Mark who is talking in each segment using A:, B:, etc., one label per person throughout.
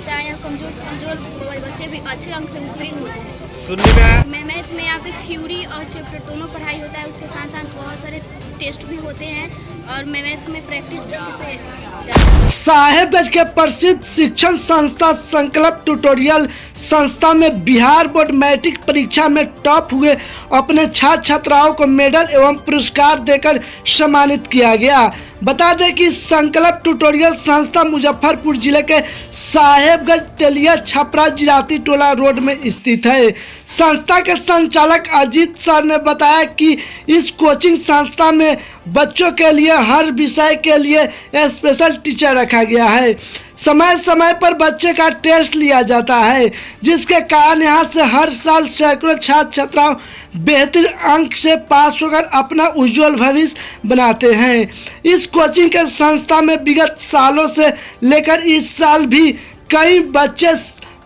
A: होता है, यहाँ कमजोर से कमजोर बच्चे भी अच्छे अंक से उत्तीर्ण होते हैं।
B: सुनने में
A: मैथ में यहाँ पे थ्योरी और चैप्टर दोनों पढ़ाई होता है, उसके साथ साथ बहुत सारे टेस्ट भी होते हैं और मैथ में प्रैक्टिस से
C: साहेबगंज के प्रसिद्ध शिक्षण संस्था संकल्प ट्यूटोरियल संस्था में बिहार बोर्ड मैट्रिक परीक्षा में टॉप हुए अपने छात्र छात्राओं को मेडल एवं पुरस्कार देकर सम्मानित किया गया। बता दें कि संकल्प ट्यूटोरियल संस्था मुजफ्फरपुर जिले के साहेबगंज तेलिया छपरा जिराती टोला रोड में स्थित है। संस्था के संचालक अजीत सर ने बताया कि इस कोचिंग संस्था में बच्चों के लिए हर विषय के लिए स्पेशल टीचर रखा गया है। समय समय पर बच्चे का टेस्ट लिया जाता है, जिसके कारण यहाँ से हर साल सैकड़ों छात्र छात्राओं बेहतर अंक से पास होकर अपना उज्जवल भविष्य बनाते हैं। इस कोचिंग के संस्था में विगत सालों से लेकर इस साल भी कई बच्चे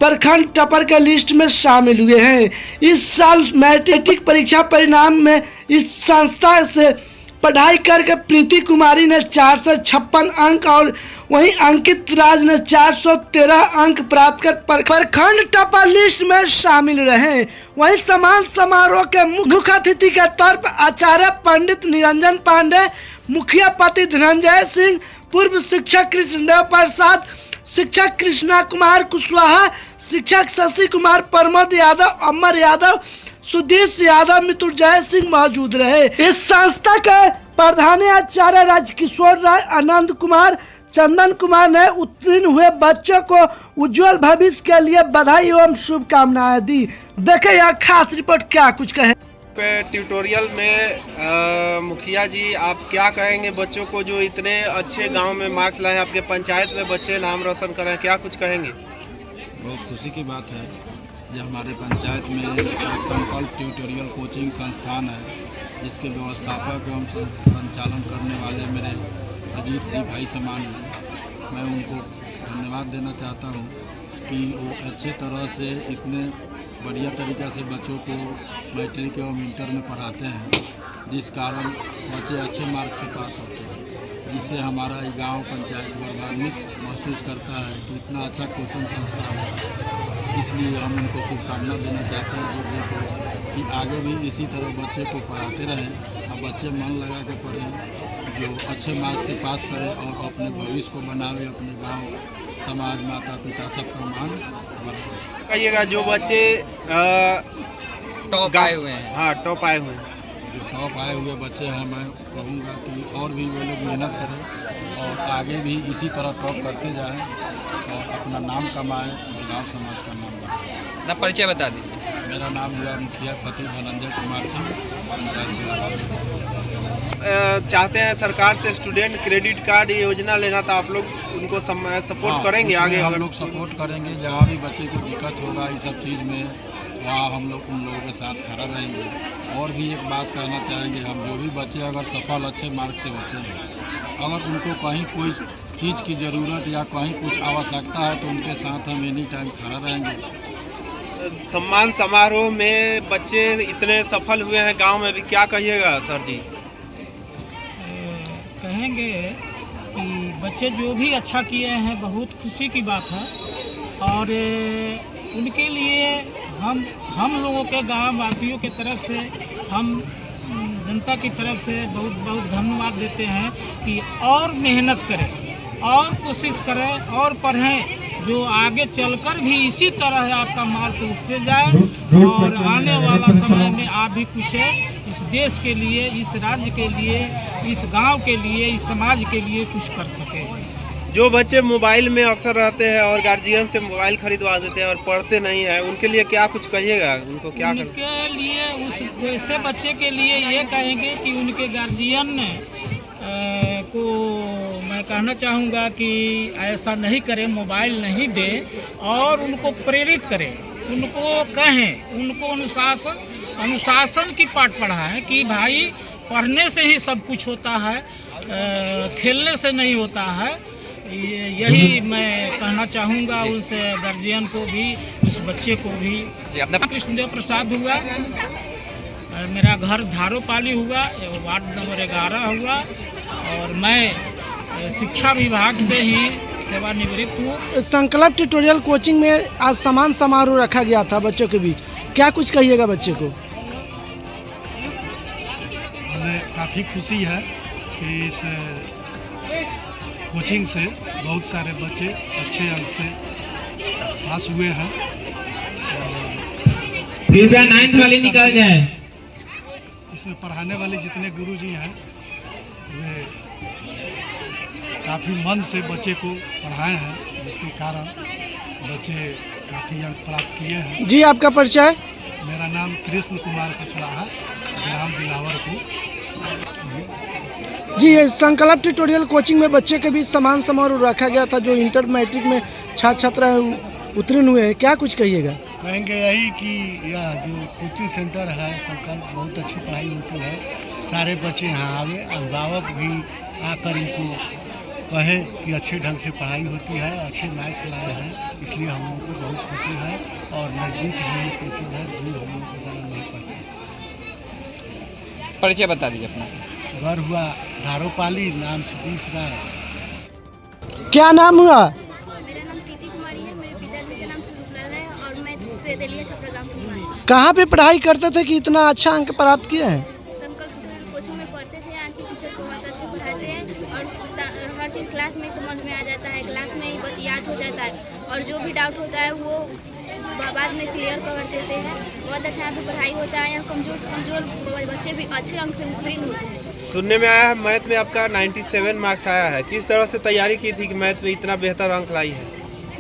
C: प्रखंड टॉपर के लिस्ट में शामिल हुए हैं। इस साल मैट्रिक परीक्षा परिणाम में इस संस्था से पढ़ाई करके प्रीति कुमारी ने 456 अंक और वहीं अंकित राज ने 413 अंक प्राप्त कर प्रखंड टॉपर लिस्ट में शामिल रहे। वहीं सम्मान समारोह के मुख्य अतिथि के तौर पर आचार्य पंडित निरंजन पांडे, मुखिया पति धनंजय सिंह, पूर्व शिक्षक कृष्णदेव प्रसाद, शिक्षक कृष्णा कुमार कुशवाहा, शिक्षक शशि कुमार, प्रमोद यादव, अमर यादव, सुधीश यादव, मृत्युंजय सिंह मौजूद रहे। इस संस्था के प्रधान आचार्य राजकिशोर राय, आनंद कुमार, चंदन कुमार ने उत्तीर्ण हुए बच्चों को उज्जवल भविष्य के लिए बधाई एवं शुभकामनाएं दी। देखें यह खास रिपोर्ट क्या कुछ कहे।
B: ट्यूटोरियल में मुखिया जी, आप क्या कहेंगे बच्चों को जो इतने अच्छे गांव में मार्क्स लाए, आपके पंचायत में बच्चे नाम रोशन करें, क्या कुछ कहेंगे?
D: बहुत खुशी की बात है जो हमारे पंचायत में एक संकल्प ट्यूटोरियल कोचिंग संस्थान है, जिसके व्यवस्थापक एवं संचालन करने वाले मेरे अजीत जी भाई समान हैं। मैं उनको धन्यवाद देना चाहता हूँ कि वो अच्छे तरह से इतने बढ़िया तरीक़े से बच्चों को मैट्रिक एवं इंटर में पढ़ाते हैं, जिस कारण बच्चे अच्छे मार्क्स से पास होते हैं, जिससे हमारा ये गांव पंचायत गौरवान्वित महसूस करता है कि इतना अच्छा कोचिंग संस्था है। इसलिए हम उनको शुभकामना देना चाहते हैं कि आगे भी इसी तरह बच्चे को पढ़ाते रहें और बच्चे मन लगा के पढ़ें, जो अच्छे मार्क्स से पास करें और अपने भविष्य को बनावे, अपने गांव, समाज, माता पिता सबका मान बढ़ाए।
B: कहिएगा जो बच्चे
E: टॉप आए हुए हैं।
B: हाँ, टॉप आए हुए हैं।
D: जो टॉप आए हुए बच्चे हैं, मैं कहूँगा कि और भी वो लोग मेहनत करें और आगे भी इसी तरह टॉप करते जाएं और अपना नाम कमाएं और गाँव समाज का नाम बढ़ाएं।
E: अपना परिचय बता दीजिए।
D: मेरा नाम हुआ मुखिया पति धनंजय कुमार सिंह, पंचायत
B: चाहते हैं सरकार से स्टूडेंट क्रेडिट कार्ड योजना लेना, तो आप लोग उनको सपोर्ट करेंगे आगे?
D: हम लोग सपोर्ट करेंगे, जहाँ भी बच्चे को दिक्कत होगा इस सब चीज़ में, वहाँ हम लोग उन लोगों के साथ खड़ा रहेंगे। और भी एक बात कहना चाहेंगे, हम जो भी बच्चे अगर सफल अच्छे मार्क से होते हैं, अगर उनको कहीं कोई चीज़ की ज़रूरत या कहीं कुछ आवश्यकता है तो उनके साथ हम एनी टाइम खड़ा रहेंगे।
B: सम्मान समारोह में बच्चे इतने सफल हुए हैं गांव में भी, क्या कहिएगा सर जी?
F: कहेंगे कि बच्चे जो भी अच्छा किए हैं बहुत खुशी की बात है और उनके लिए हम लोगों के गांव वासियों की तरफ से, हम जनता की तरफ से बहुत बहुत धन्यवाद देते हैं कि और मेहनत करें और कोशिश करें और पढ़ें, जो आगे चलकर भी इसी तरह आपका मार्क्स उठते जाए और आने वाला समय में आप भी कुछ इस देश के लिए, इस राज्य के लिए, इस गांव के लिए, इस समाज के लिए कुछ कर सके।
B: जो बच्चे मोबाइल में अक्सर रहते हैं और गार्जियन से मोबाइल खरीदवा देते हैं और पढ़ते नहीं हैं, उनके लिए क्या कुछ कहिएगा? उनको क्या
F: उनके लिए, उस ऐसे बच्चे के लिए ये कहेंगे कि उनके गार्जियन को मैं कहना चाहूँगा कि ऐसा नहीं करें, मोबाइल नहीं दें और उनको प्रेरित करें, उनको कहें, उनको अनुशासन की पाठ पढ़ाएं कि भाई पढ़ने से ही सब कुछ होता है, खेलने से नहीं होता है। यही मैं कहना चाहूँगा उस गार्जियन को भी, उस बच्चे को भी।
E: अपना
F: कृष्णदेव प्रसाद हुआ, मेरा घर धारोपाली हुआ, वार्ड नंबर 11 हुआ और मैं शिक्षा विभाग से ही सेवानिवृत्त हूँ।
C: संकल्प ट्यूटोरियल कोचिंग में आज सम्मान समारोह रखा गया था बच्चों के बीच, क्या कुछ कहिएगा बच्चे को?
G: हमें काफ़ी खुशी है कि इस कोचिंग से बहुत सारे बच्चे अच्छे अंक से पास हुए हैं।
H: कृपया 9 वाले निकल जाए।
G: इसमें पढ़ाने वाले जितने गुरुजी हैं वे काफ़ी मन से बच्चे को पढ़ाए हैं, जिसके कारण बच्चे काफ़ी अंक प्राप्त किए हैं।
C: जी, आपका परिचय?
G: मेरा नाम कृष्ण कुमार कुशवाहा, ग्राम दिलावरपुर।
C: जी, ये संकल्प ट्यूटोरियल कोचिंग में बच्चे के बीच सम्मान समारोह रखा गया था जो इंटर मैट्रिक में छात्र छात्रा उत्तीर्ण हुए हैं, क्या कुछ कहिएगा?
G: कहेंगे यही कि यह जो कोचिंग सेंटर है संकल्प बहुत अच्छी पढ़ाई होती है, सारे बच्चे यहाँ आवे, अभिभावक भी आकर इनको कहे कि अच्छे ढंग से पढ़ाई होती है, अच्छे मार्क्स लाए हैं, इसलिए हम लोग को बहुत खुशी है। और नज़दीक भी कोचिंग है, दूर हम लोग को जाना नहीं पड़ता।
E: परिचय बता दीजिए अपना।
G: घर हुआ धारोपाली, नाम सतीश राय।
C: क्या नाम हुआ?
A: मेरा नाम प्रीति कुमारी है, मेरे पिताजी का नाम स्वरूपलाल है और मैं त्रिदेलिया छपरा गाँव की निवासी हूँ।
C: कहाँ पे पढ़ाई करते थे कि इतना अच्छा अंक प्राप्त किए हैं?
A: संकल्प ट्यूटोरियल कोचिंग में पढ़ते थे, यहाँ के टीचर को बहुत अच्छे पढ़ाते हैं और हर चीज़ क्लास में समझ में आ जाता है, क्लास में ही याद हो जाता है और जो भी डाउट होता है वो बाद में क्लियर कर देते हैं। बहुत अच्छा यहाँ पे पढ़ाई होता है, यहाँ कमज़ोर से कमज़ोर बच्चे भी अच्छे अंक से उत्तीर्ण होते हैं।
B: सुनने में आया है मैथ में आपका 97 मार्क्स आया है, किस तरह से तैयारी की थी कि मैथ में इतना बेहतर अंक लाई है?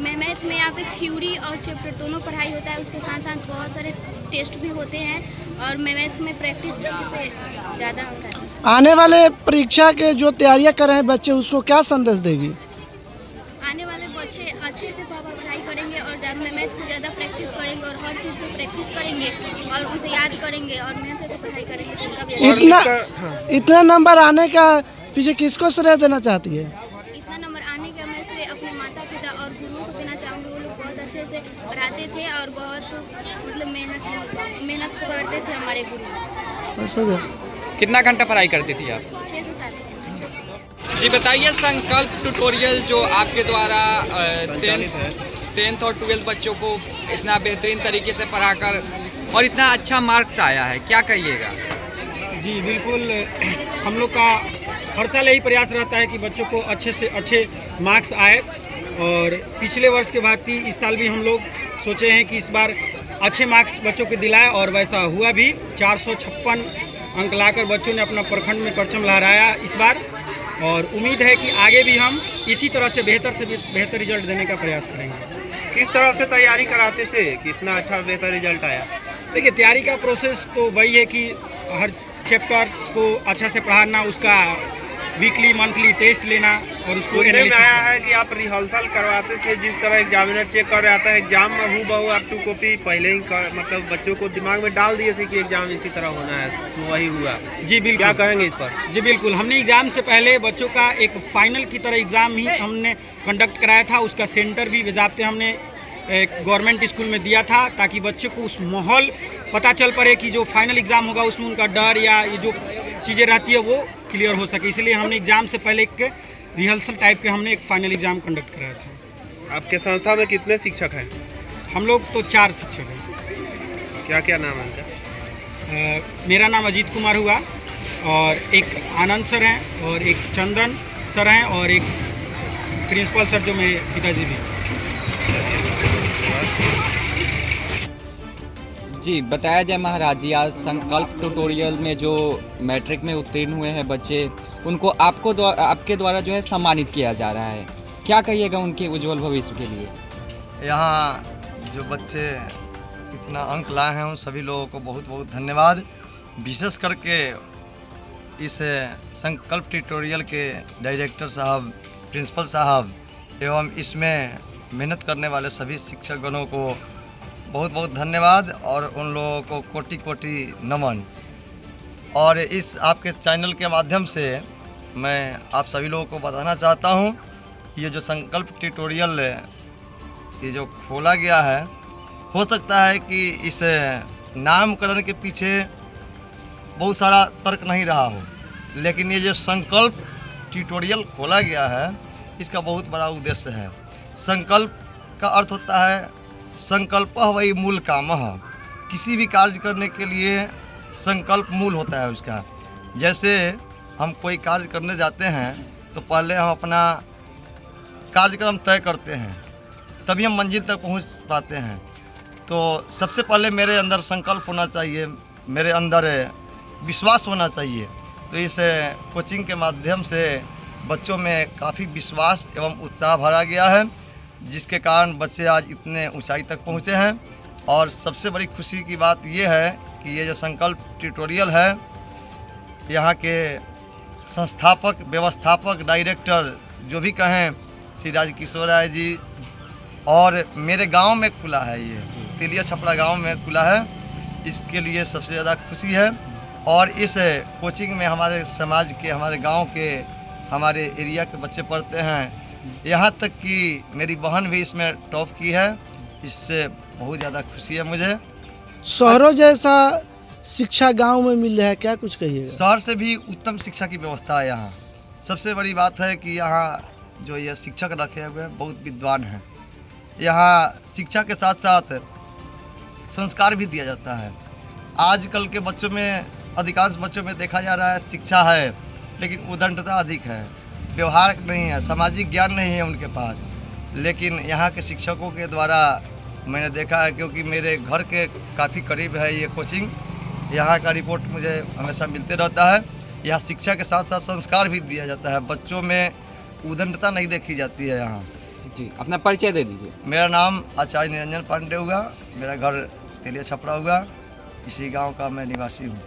A: मैथ में यहाँ पे थ्योरी और चैप्टर दोनों पढ़ाई होता है, उसके साथ साथ बहुत सारे टेस्ट भी होते हैं और मैथ में प्रैक्टिस से ज़्यादा अंक आते हैं।
C: आने वाले परीक्षा के जो तैयारियां कर रहे हैं बच्चे, उसको क्या संदेश देगी?
A: आने वाले बच्चे अच्छे से पढ़ाई करेंगे और जब मैथ को ज़्यादा प्रैक्टिस करेंगे और हर चीज़ पे प्रैक्टिस करेंगे और उसे याद करेंगे और मेहनत से पढ़ाई करेंगे तो उनका भी
C: इतना नंबर आने का पीछे किसको श्रेय देना चाहती है?
A: इतना नंबर आने का मैं श्रेय अपने माता पिता और गुरुओं को देना चाहूँगी। वो लोग बहुत अच्छे से पढ़ाते थे और बहुत मतलब मेहनत करते थे हमारे गुरु।
C: बस हो गया।
E: कितना घंटा पढ़ाई करती थी आप?
A: 6 से 7 घंटे।
E: जी बताइए, संकल्प ट्यूटोरियल जो आपके द्वारा 10th और 12th बच्चों को इतना बेहतरीन तरीके से पढ़ाकर और इतना अच्छा मार्क्स आया है, क्या कहिएगा?
F: जी बिल्कुल, हम लोग का हर साल यही प्रयास रहता है कि बच्चों को अच्छे से अच्छे मार्क्स आए और पिछले वर्ष के भांति इस साल भी हम लोग सोचे हैं कि इस बार अच्छे मार्क्स बच्चों को दिलाए और वैसा हुआ भी। 456 अंक लाकर बच्चों ने अपना प्रखंड में परचम लहराया इस बार और उम्मीद है कि आगे भी हम इसी तरह से बेहतर रिजल्ट देने का प्रयास करेंगे।
B: किस तरह से तैयारी कराते थे कि इतना अच्छा बेहतर रिजल्ट आया?
F: देखिए, तैयारी का प्रोसेस तो वही है कि हर चैप्टर को अच्छा से पढ़ाना, उसका वीकली मंथली टेस्ट लेना और उसको
B: सुनने में आया है कि आप रिहर्सल करवाते थे, जिस तरह एग्जामिनर चेक कर रहा था एग्जाम में हूबहू आप 2 कॉपी पहले ही मतलब बच्चों को दिमाग में डाल दिए थे कि एग्जाम इसी तरह होना है, तो वही हुआ।
F: जी बिल्कुल,
B: क्या कहेंगे इस पर?
F: जी बिल्कुल, हमने एग्ज़ाम से पहले बच्चों का एक फाइनल की तरह एग्ज़ाम ही हमने कंडक्ट कराया था। उसका सेंटर भी बजाते हमने गवर्नमेंट स्कूल में दिया था ताकि बच्चों को उस माहौल पता चल पड़े कि जो फाइनल एग्ज़ाम होगा उसमें उनका डर या ये जो चीज़ें रहती है वो क्लियर हो सके। इसलिए हमने एग्ज़ाम से पहले एक रिहर्सल टाइप के हमने एक फाइनल एग्ज़ाम कंडक्ट कराया था।
B: आपके संस्था में कितने शिक्षक हैं?
F: हम लोग तो 4 शिक्षक हैं।
B: क्या क्या नाम है उनका?
F: मेरा नाम अजीत कुमार हुआ और एक आनंद सर हैं और एक चंदन सर हैं और एक प्रिंसिपल सर जो मेरे पिताजी भी।
E: जी बताया जाए महाराज जी, आज संकल्प ट्यूटोरियल में जो मैट्रिक में उत्तीर्ण हुए हैं बच्चे, उनको आपके द्वारा जो है सम्मानित किया जा रहा है, क्या कहिएगा उनके उज्जवल भविष्य के लिए?
I: यहाँ जो बच्चे इतना अंक लाए हैं उन सभी लोगों को बहुत बहुत धन्यवाद। विशेष करके इस संकल्प ट्यूटोरियल के डायरेक्टर साहब, प्रिंसिपल साहब एवं इसमें मेहनत करने वाले सभी शिक्षकगणों को बहुत बहुत धन्यवाद और उन लोगों को कोटि कोटि नमन। और इस आपके चैनल के माध्यम से मैं आप सभी लोगों को बताना चाहता हूँ, ये जो संकल्प ट्यूटोरियल ये जो खोला गया है, हो सकता है कि इस नामकरण के पीछे बहुत सारा तर्क नहीं रहा हो, लेकिन ये जो संकल्प ट्यूटोरियल खोला गया है इसका बहुत बड़ा उद्देश्य है। संकल्प का अर्थ होता है संकल्प वही मूल काम है। किसी भी कार्य करने के लिए संकल्प मूल होता है उसका। जैसे हम कोई कार्य करने जाते हैं तो पहले हम अपना कार्यक्रम तय करते हैं, तभी हम मंजिल तक पहुंच पाते हैं। तो सबसे पहले मेरे अंदर संकल्प होना चाहिए, मेरे अंदर विश्वास होना चाहिए। तो इस कोचिंग के माध्यम से बच्चों में काफ़ी विश्वास एवं उत्साह भरा गया है, जिसके कारण बच्चे आज इतने ऊंचाई तक पहुंचे हैं। और सबसे बड़ी खुशी की बात ये है कि ये जो संकल्प ट्यूटोरियल है, यहाँ के संस्थापक, व्यवस्थापक, डायरेक्टर जो भी कहें, श्री राजकिशोर राय जी, और मेरे गांव में खुला है, ये तेलिया छपरा गांव में खुला है। इसके लिए सबसे ज़्यादा खुशी है। और इस कोचिंग में हमारे समाज के, हमारे गांव के, हमारे एरिया के बच्चे पढ़ते हैं। यहाँ तक कि मेरी बहन भी इसमें टॉप की है। इससे बहुत ज़्यादा खुशी है मुझे।
C: शहरों जैसा शिक्षा गांव में मिल रहा है, क्या कुछ कहिएगा?
I: शहर से भी उत्तम शिक्षा की व्यवस्था है यहाँ। सबसे बड़ी बात है कि यहाँ जो ये शिक्षक रखे हुए हैं बहुत विद्वान हैं। यहाँ शिक्षा के साथ साथ संस्कार भी दिया जाता है। आजकल के बच्चों में, अधिकांश बच्चों में देखा जा रहा है शिक्षा है लेकिन उद्दंडता अधिक है, व्यवहार नहीं है, सामाजिक ज्ञान नहीं है उनके पास। लेकिन यहाँ के शिक्षकों के द्वारा मैंने देखा है, क्योंकि मेरे घर के काफ़ी करीब है ये कोचिंग, यहाँ का रिपोर्ट मुझे हमेशा मिलते रहता है। यहाँ शिक्षा के साथ साथ संस्कार भी दिया जाता है, बच्चों में उद्दंडता नहीं देखी जाती है यहाँ।
E: जी, अपना परिचय दे दीजिए।
I: मेरा नाम आचार्य निरंजन पांडे हुआ, मेरा घर तेलिया छपरा हुआ, इसी गांव का मैं निवासी हूँ।